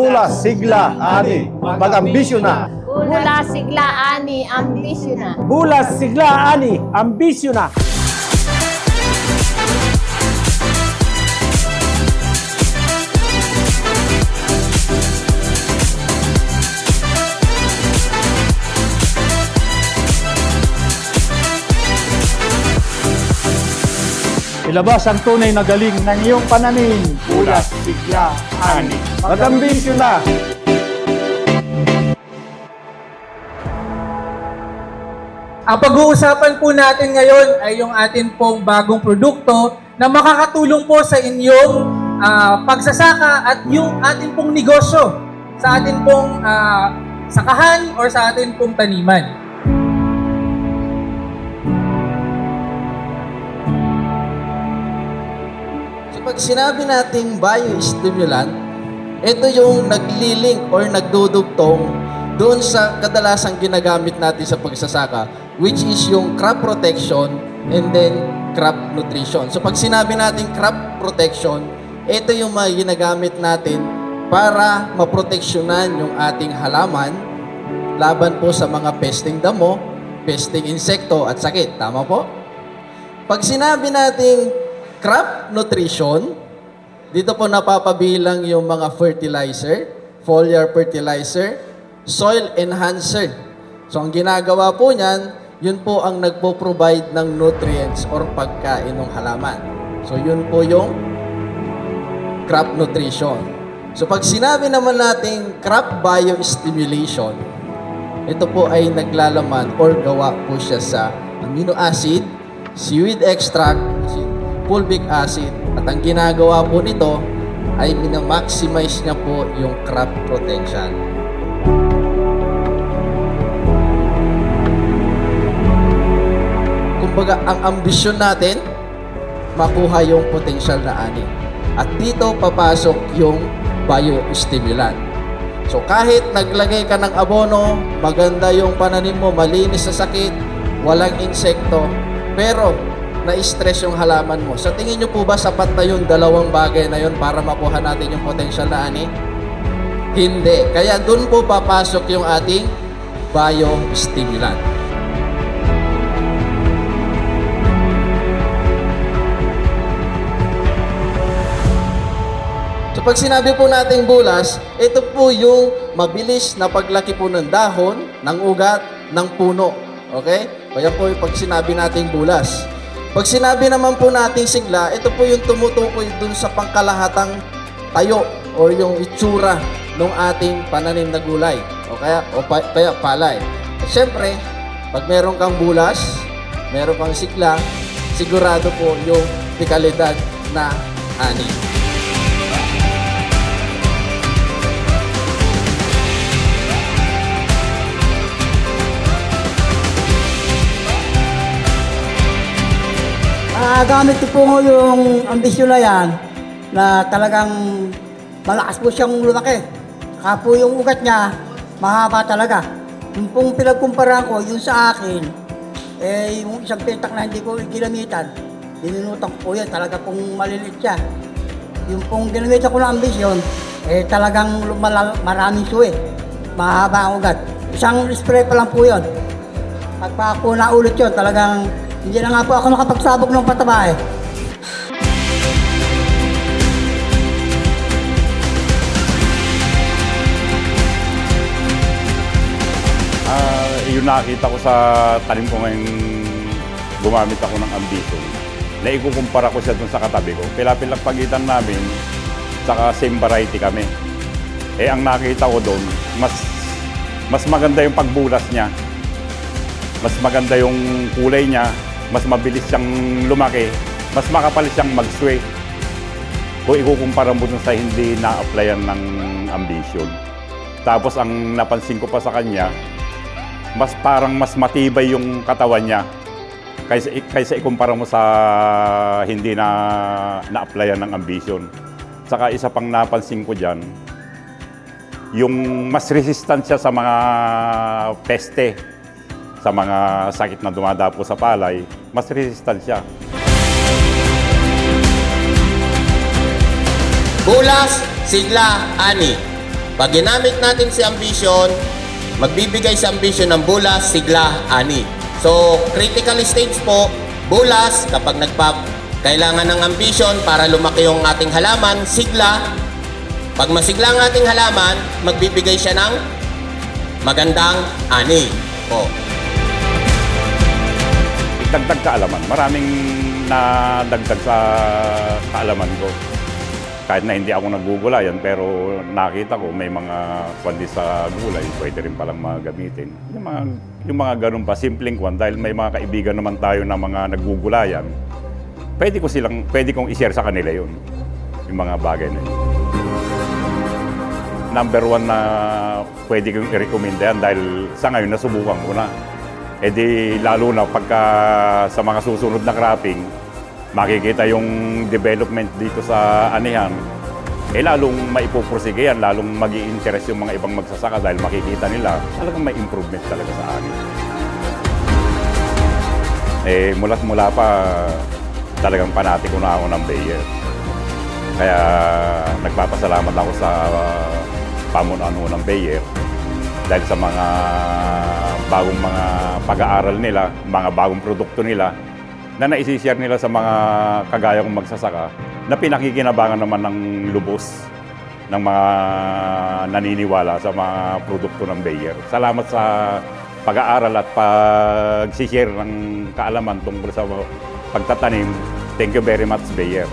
Bulas, sigla, ani, mag-ambisyon na. Bulas, sigla, ani, ambisyon na. Bulas, sigla, ani, ambisyon na. Ilabas ang tunay na galing ng iyong pananim. Bulas, sigla, ani, mag-ambisyon na. Ang pag-uusapan po natin ngayon ay yung atin pong bagong produkto na makakatulong po sa inyong pagsasaka at yung atin pong negosyo sa atin pong sakahan or sa atin pong taniman. Pag sinabi nating biostimulant, ito yung naglilink or nagdudugtong doon sa kadalasang ginagamit natin sa pagsasaka, which is yung crop protection and then crop nutrition. So pag sinabi nating crop protection, ito yung mga ginagamit natin para maproteksyonan yung ating halaman laban po sa mga pesting damo, pesting insekto at sakit. Tama po? Pag sinabi nating crop nutrition, dito po napapabilang yung mga fertilizer, foliar fertilizer, soil enhancer. So ang ginagawa po niyan, yun po ang nagpo-provide ng nutrients or pagkain ng halaman. So yun po yung crop nutrition. So pag sinabi naman nating crop biostimulation, ito po ay naglalaman or gawa po siya sa amino acid, seaweed extract, fulvic acid, at ang ginagawa po nito ay minamaximize niya po yung crop protection. Kumbaga, ang ambisyon natin, makuha yung potential na ani. At dito papasok yung biostimulant. So kahit naglagay ka ng abono, maganda yung pananim mo, malinis sa sakit, walang insekto, pero na-stress yung halaman mo. Sa tingin nyo po ba sapat na yung dalawang bagay na yun para makuha natin yung potential na ani? Hindi. Kaya dun po papasok yung ating biostimulant. So pag sinabi po nating bulas, ito po yung mabilis na paglaki po ng dahon, ng ugat, ng puno. Okay? Kaya po yung pag sinabi nating bulas. Pag sinabi naman po nating sigla, ito po yung tumutukoy dun sa pangkalahatang tayo o yung itsura ng ating pananim na gulay o kaya palay. At syempre, pag meron kang bulas, meron kang sigla, sigurado po yung dekalidad na ani. Gamit ko po yung ambisyon na yan na talagang malakas po siyang lumaki. Saka po yung ugat niya, mahaba talaga. Yung pong pinagkumpara ko, yung sa akin, yung isang pentak na hindi ko ginamitan, dininutan ko po yan, talaga pong maliliit siya. Yung pong ginamitan ko ng ambisyon, talagang maraming suwi. Mahaba ang ugat. Isang spray pa lang po yun. Pagpa po naulit yun, talagang hindi na nga po ako nakapagsabog ng pataba eh. Yung nakita ko sa tanim ko ngayong gumamit ako ng ambisyon, na ikukumpara ko siya dun sa katabi ko. Pila-pilang pagitan namin, saka same variety kami. Ang nakita ko doon, mas maganda yung pagbulas niya. Mas maganda yung kulay niya. Mas mabilis siyang lumaki, mas makapal siyang mag-sway. Kung ikukumpara mo dun sa hindi na-applyan ng ambisyon. Tapos ang napansin ko pa sa kanya, parang mas matibay yung katawan niya kaysa ikumpara mo sa hindi na-applyan ng ambisyon. Saka isa pang napansin ko dyan, yung mas resistant siya sa mga peste, sa mga sakit na dumadapo sa palay, mas resistant siya. Bulas, sigla, ani. Pag ginamit natin si Ambition, magbibigay sa Ambition ng bulas, sigla, ani. So, critical stage po, bulas, kapag kailangan ng Ambition para lumaki yung ating halaman, sigla. Pag masigla ang ating halaman, magbibigay siya ng magandang ani po. Dagdag kaalaman. Maraming nadagdag sa kaalaman ko. Kahit na hindi ako naggugulayan, pero nakita ko may mga kwandi sa gulay, pwede rin palang magamitin. Yung mga ganun pa, simpleng kwan, dahil may mga kaibigan naman tayo na mga naggugulayan, pwede kong i-share sa kanila yun, yung mga bagay na yun. Number one na pwede kong i-recommend yan dahil sa ngayon nasubukan ko na. E di lalo na pagka sa mga susunod na cropping, makikita yung development dito sa anihan, lalong maipupursige yan, lalong mag-i-interest yung mga ibang magsasaka dahil makikita nila talagang may improvement talaga sa ani. Mula pa, talagang panatiko na ako ng Bayer. Kaya nagpapasalamat ako sa pamunuan ng Bayer dahil sa mga bagong mga pag-aaral nila, mga bagong produkto nila na naisishare nila sa mga kagaya kong magsasaka na pinakikinabangan naman ng lubos ng mga naniniwala sa mga produkto ng Bayer. Salamat sa pag-aaral at pag-share ng kaalaman tungkol sa pagtatanim. Thank you very much, Bayer.